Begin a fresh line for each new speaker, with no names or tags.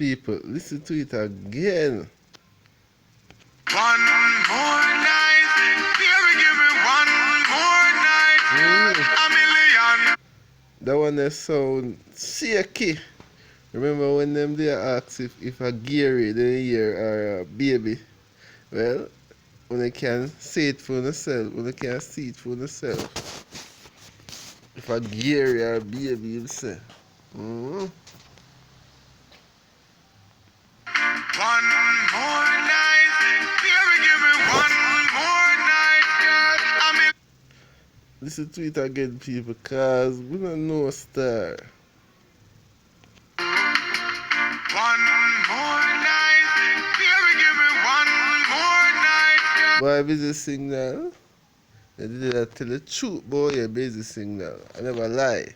people. Listen to it again.
One more night, baby, give me one more night, a million.
That one that sound shaky. Remember when them they ask if a Gary they hear or a baby? Well, when they can say it for themselves, when they can see it for themselves. If a Gary or a baby himself.
One more night, baby, give me one more night, a million.
Listen to it again, people, cause we don't know a star.
One more night, baby, give me one more night.
Boy, busy signal. They did that tell the truth, boy, you're busy signal. I never lie.